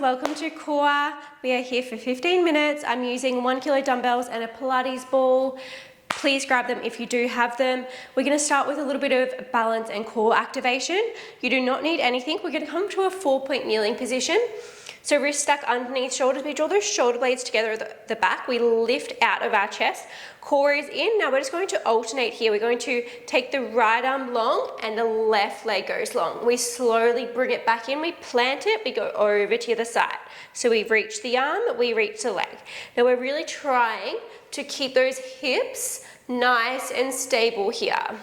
welcome to core. We are here for 15 minutes. I'm using 1 kg dumbbells and a Pilates ball. Please grab them if you do have them. We're going to start with a little bit of balance and core activation. You do not need anything. We're going to come to a 4-point kneeling position. So wrist stack underneath shoulders. We draw those shoulder blades together at the back. We lift out of our chest. Core is in. Now we're just going to alternate here. We're going to take the right arm long and the left leg goes long. We slowly bring it back in. We plant it. We go over to the side. So we reach the arm, we reach the leg. Now we're really trying to keep those hips nice and stable here.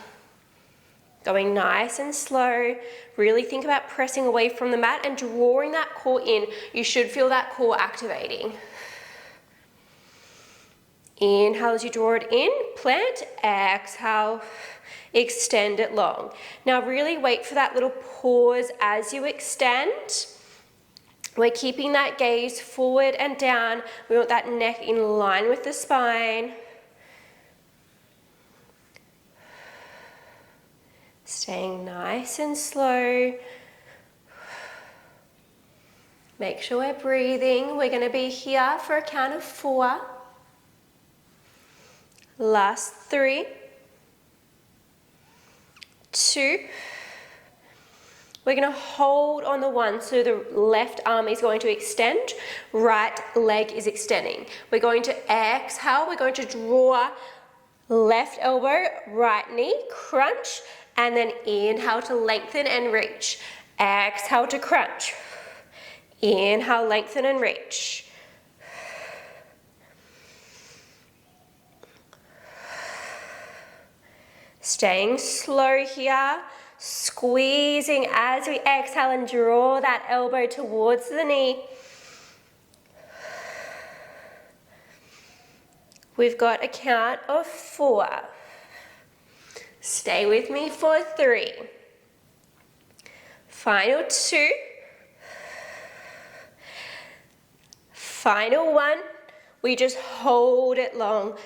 Going nice and slow. Really think about pressing away from the mat and drawing that core in. You should feel that core activating. Inhale as you draw it in, plant, exhale, extend it long. Now really wait for that little pause as you extend. We're keeping that gaze forward and down. We want that neck in line with the spine. Staying nice and slow. Make sure we're breathing. We're going to be here for a count of 4. Last 3. 2. We're going to hold on the 1, so the left arm is going to extend, right leg is extending. We're going to exhale. We're going to draw left elbow, right knee, crunch, and then inhale to lengthen and reach. Exhale to crunch. Inhale, lengthen and reach. Staying slow here. Squeezing as we exhale and draw that elbow towards the knee. We've got a count of 4. Stay with me for 3. Final 2. Final 1. We just hold it long.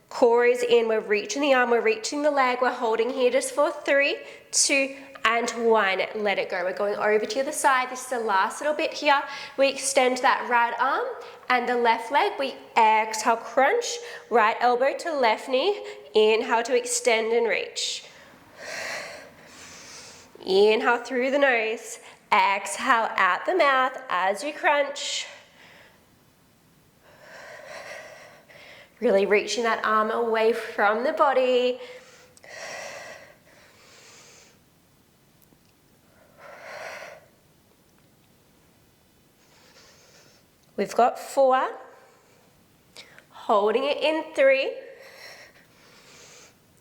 Core is in. We're reaching the arm. We're reaching the leg. We're holding here just for 3, 2, and 1. Let it go. We're going over to the other side. This is the last little bit here. We extend that right arm and the left leg. We exhale, crunch. Right elbow to left knee. Inhale to extend and reach. Inhale through the nose. Exhale out the mouth as you crunch. Really reaching that arm away from the body. We've got 4. Holding it in 3.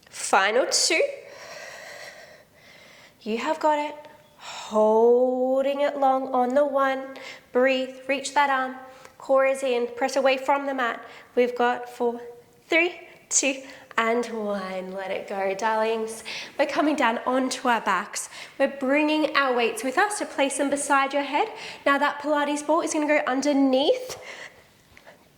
Final 2. You have got it. Holding it long on the 1. Breathe, reach that arm. Core is in, press away from the mat. We've got 4, 3, 2, and 1. Let it go, darlings. We're coming down onto our backs. We're bringing our weights with us to place them beside your head. Now that Pilates ball is going to go underneath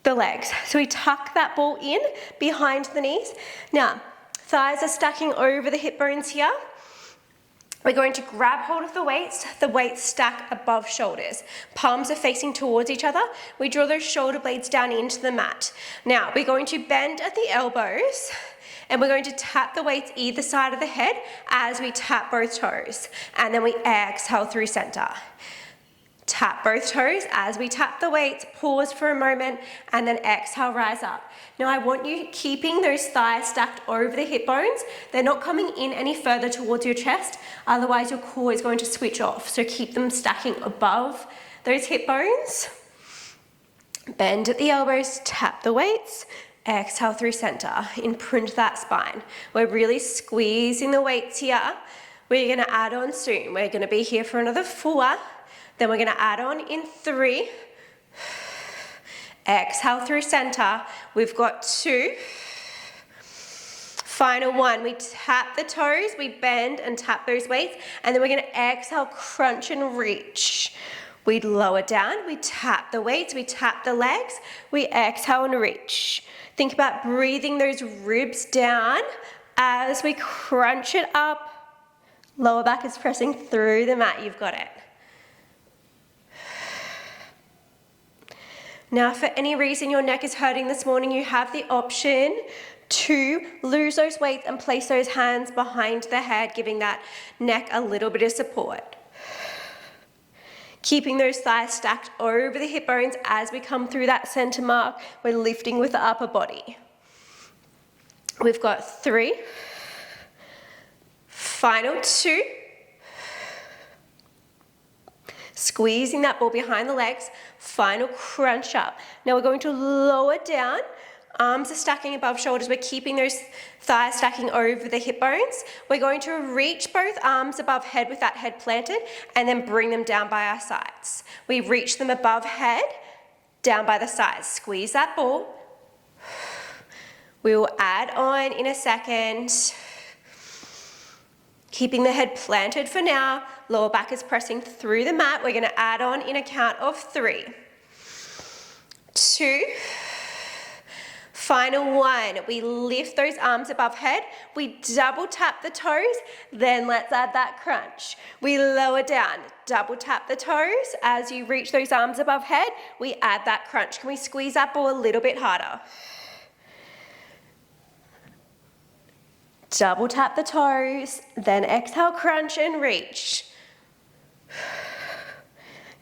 the legs. So we tuck that ball in behind the knees. Now, thighs are stacking over the hip bones here. We're going to grab hold of the weights stack above shoulders. Palms are facing towards each other. We draw those shoulder blades down into the mat. Now, we're going to bend at the elbows and we're going to tap the weights either side of the head as we tap both toes. And then we exhale through center. Tap both toes as we tap the weights, pause for a moment, and then exhale, rise up. Now I want you keeping those thighs stacked over the hip bones. They're not coming in any further towards your chest, otherwise your core is going to switch off. So keep them stacking above those hip bones. Bend at the elbows, tap the weights, exhale through center, imprint that spine. We're really squeezing the weights here. We're gonna add on soon. We're gonna be here for another 4. Then we're going to add on in 3. Exhale through center. We've got 2. Final 1. We tap the toes, we bend and tap those weights, and then we're going to exhale, crunch and reach. We lower down, we tap the weights, we tap the legs, we exhale and reach. Think about breathing those ribs down as we crunch it up. Lower back is pressing through the mat. You've got it. Now, if for any reason your neck is hurting this morning, you have the option to lose those weights and place those hands behind the head, giving that neck a little bit of support. Keeping those thighs stacked over the hip bones as we come through that center mark. We're lifting with the upper body. We've got 3, final 2. Squeezing that ball behind the legs, final crunch up. Now we're going to lower down, arms are stacking above shoulders. We're keeping those thighs stacking over the hip bones. We're going to reach both arms above head with that head planted and then bring them down by our sides. We reach them above head, down by the sides. Squeeze that ball. We will add on in a second. Keeping the head planted for now, lower back is pressing through the mat. We're going to add on in a count of 3, 2, final 1. We lift those arms above head. We double tap the toes, then let's add that crunch. We lower down, double tap the toes. As you reach those arms above head, we add that crunch. Can we squeeze that ball a little bit harder? Double tap the toes, then exhale, crunch and reach.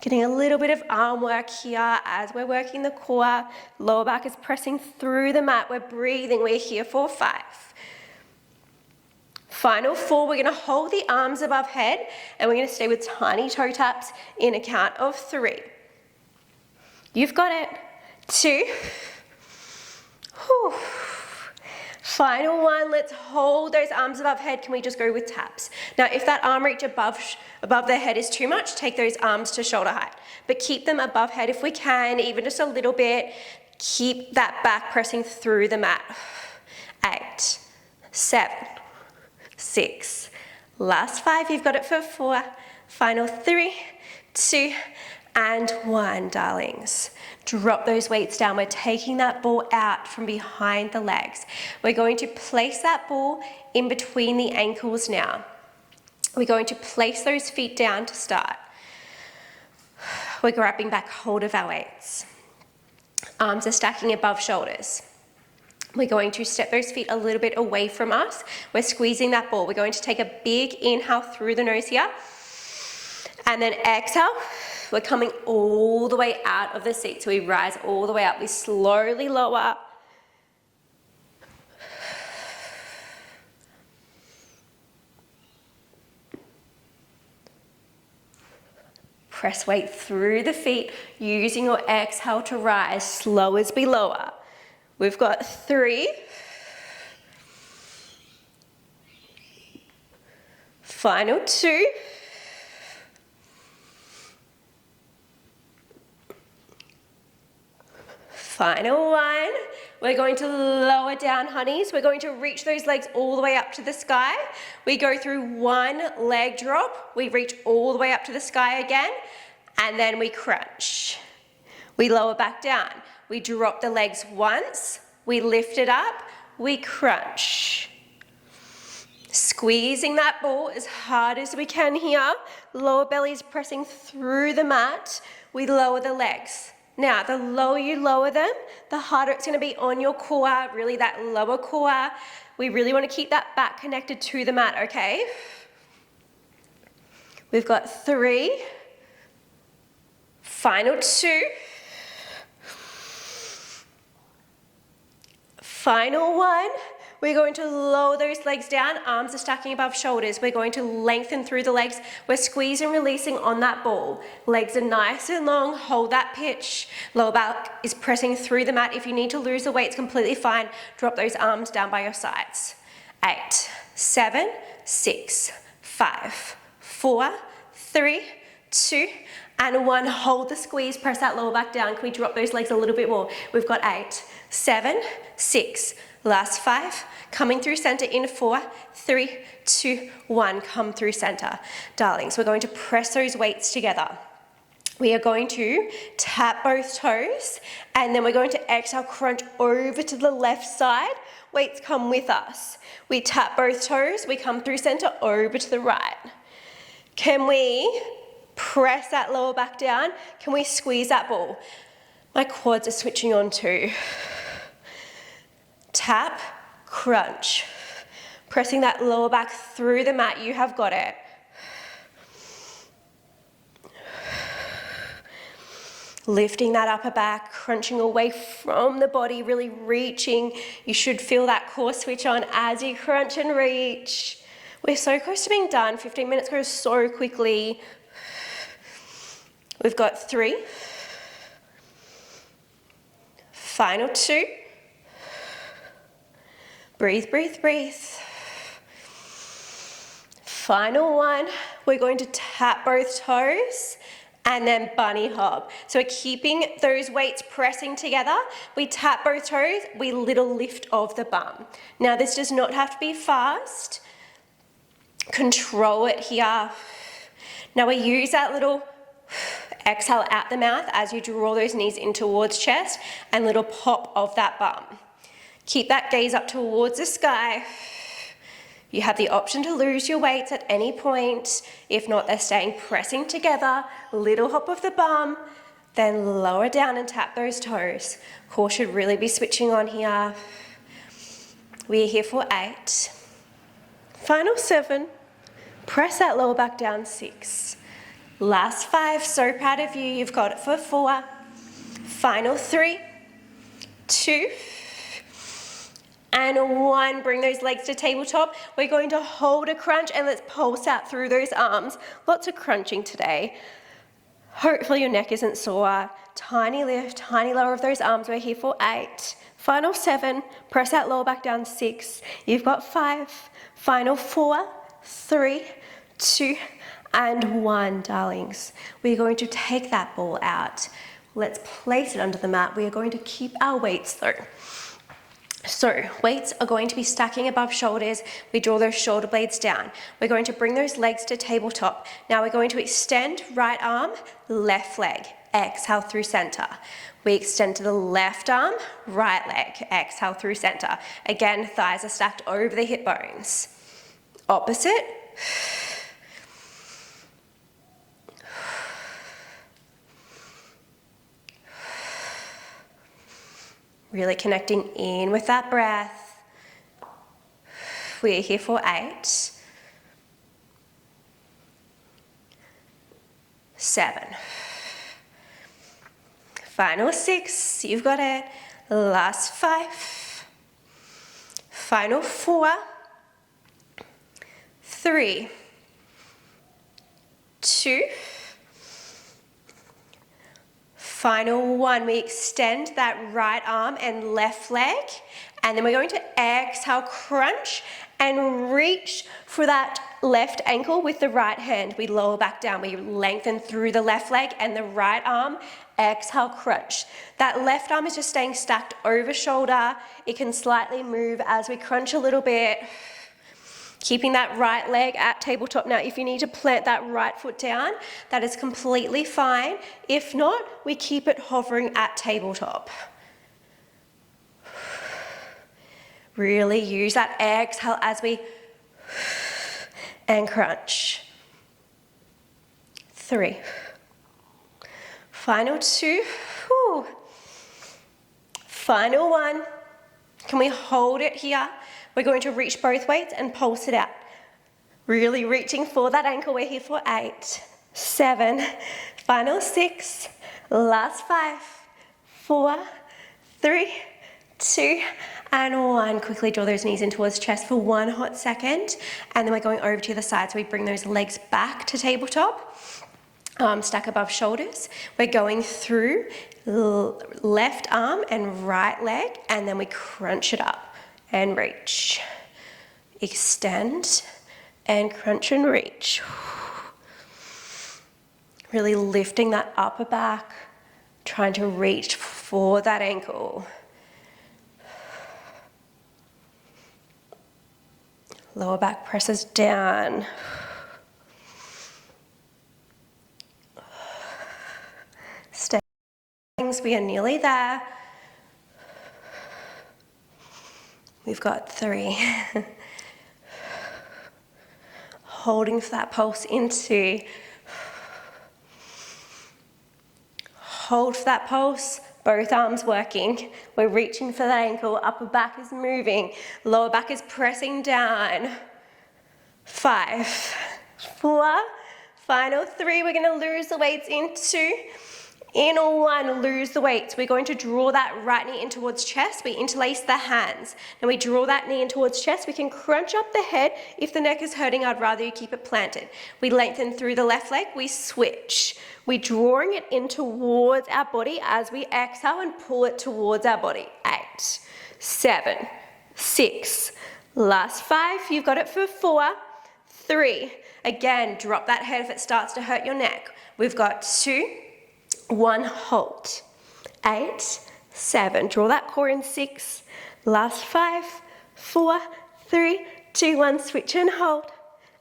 Getting a little bit of arm work here as we're working the core. Lower back is pressing through the mat. We're breathing. We're here for 5. Final 4, we're going to hold the arms above head and we're going to stay with tiny toe taps in a count of 3. You've got it. 2. Whew. Final 1, let's hold those arms above head. Can we just go with taps? Now, if that arm reach above the head is too much, take those arms to shoulder height. But keep them above head if we can, even just a little bit. Keep that back pressing through the mat. 8, 7, 6. Last 5, you've got it for 4. Final 3, 2, and 1, darlings. Drop those weights down. We're taking that ball out from behind the legs. We're going to place that ball in between the ankles now. We're going to place those feet down to start. We're grabbing back hold of our weights. Arms are stacking above shoulders. We're going to step those feet a little bit away from us. We're squeezing that ball. We're going to take a big inhale through the nose here. And then exhale. We're coming all the way out of the seat. So we rise all the way up. We slowly lower. Press weight through the feet, using your exhale to rise, slow as we lower. We've got 3. Final 2. Final 1. We're going to lower down, honeys. We're going to reach those legs all the way up to the sky. We go through 1 leg drop. We reach all the way up to the sky again. And then we crunch. We lower back down. We drop the legs once. We lift it up. We crunch. Squeezing that ball as hard as we can here. Lower belly is pressing through the mat. We lower the legs. Now, the lower you lower them, the harder it's going to be on your core, really that lower core. We really want to keep that back connected to the mat, okay? We've got 3. Final 2. Final 1. We're going to lower those legs down. Arms are stacking above shoulders. We're going to lengthen through the legs. We're squeezing and releasing on that ball. Legs are nice and long. Hold that pitch. Lower back is pressing through the mat. If you need to lose the weight, it's completely fine. Drop those arms down by your sides. 8, 7, 6, 5, 4, 3, 2, and 1. Hold the squeeze. Press that lower back down. Can we drop those legs a little bit more? We've got 8, 7, 6, last 5, coming through center in 4, 3, 2, 1, come through center. Darlings, we're going to press those weights together. We are going to tap both toes, and then we're going to exhale, crunch over to the left side. Weights come with us. We tap both toes, we come through center, over to the right. Can we press that lower back down? Can we squeeze that ball? My quads are switching on too. Tap, crunch. Pressing that lower back through the mat, you have got it. Lifting that upper back, crunching away from the body, really reaching. You should feel that core switch on as you crunch and reach. We're so close to being done. 15 minutes goes so quickly. We've got 3. Final 2. Breathe, breathe, breathe. Final 1. We're going to tap both toes and then bunny hop. So we're keeping those weights pressing together. We tap both toes, we little lift of the bum. Now this does not have to be fast. Control it here. Now we use that little exhale out the mouth as you draw those knees in towards chest and little pop of that bum. Keep that gaze up towards the sky. You have the option to lose your weights at any point. If not, they're staying pressing together. Little hop of the bum, then lower down and tap those toes. Core should really be switching on here. We are here for 8. Final 7. Press that lower back down. 6. Last 5. So proud of you. You've got it for 4. Final 3, 2, and 1. Bring those legs to tabletop. We're going to hold a crunch and let's pulse out through those arms. Lots of crunching today. Hopefully your neck isn't sore. Tiny lift, tiny lower of those arms. We're here for 8. Final 7. Press that lower back down. 6. You've got 5. Final 4, 3, 2, and 1, darlings. We're going to take that ball out. Let's place it under the mat. We are going to keep our weights though. So weights are going to be stacking above shoulders. We draw those shoulder blades down. We're going to bring those legs to tabletop. Now we're going to extend right arm, left leg. Exhale through center. We extend to the left arm, right leg. Exhale through center. Again, thighs are stacked over the hip bones. Opposite. Really connecting in with that breath. We're here for 8. 7. Final 6. You've got it. Last 5. Final 4. 3. 2. Final 1, we extend that right arm and left leg, and then we're going to exhale, crunch, and reach for that left ankle with the right hand. We lower back down, we lengthen through the left leg and the right arm, exhale, crunch. That left arm is just staying stacked over shoulder. It can slightly move as we crunch a little bit. Keeping that right leg at tabletop. Now, if you need to plant that right foot down, that is completely fine. If not, we keep it hovering at tabletop. Really use that exhale as we and crunch. 3. Final 2. Whew. Final 1. Can we hold it here? We're going to reach both weights and pulse it out. Really reaching for that ankle. We're here for 8, 7, final 6, last 5, 4, 3, 2, and 1. Quickly draw those knees in towards chest for 1 hot second. And then we're going over to the side. So we bring those legs back to tabletop. Stack above shoulders. We're going through left arm and right leg, and then we crunch it up and reach. Extend and crunch and reach. Really lifting that upper back, trying to reach for that ankle. Lower back presses down. Stay. We are nearly there. We've got 3. Holding for that pulse into. Hold for that pulse. both arms working. We're reaching for that ankle, upper back is moving, lower back is pressing down. 5, 4, final 3, we're gonna lose the weights in 2, in 1, lose the weights. We're going to draw that right knee in towards chest. We interlace the hands. Now we draw that knee in towards chest. We can crunch up the head. If the neck is hurting, I'd rather you keep it planted. We lengthen through the left leg. We switch. We're drawing it in towards our body as we exhale and pull it towards our body. 8, 7, 6. Last 5. You've got it for 4, 3. Again, drop that head if it starts to hurt your neck. We've got 2, 1, hold. 8, 7, draw that core in 6. Last 5, 4, 3, 2, 1, switch and hold.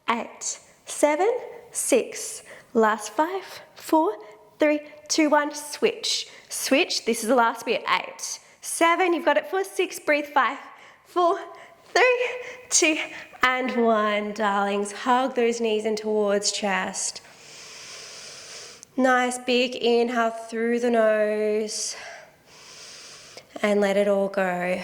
8, 7, 6. Last 5, 4, 3, 2, 1, switch. Switch, this is the last bit. 8, 7, you've got it for 6, breathe. 5, 4, 3, 2, and 1, darlings. Hug those knees in towards chest. Nice big inhale through the nose and let it all go.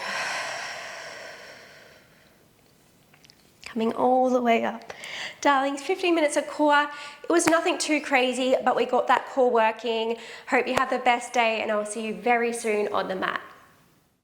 Coming all the way up. Darlings, 15 minutes of core. It was nothing too crazy, but we got that core working. Hope you have the best day, and I'll see you very soon on the mat.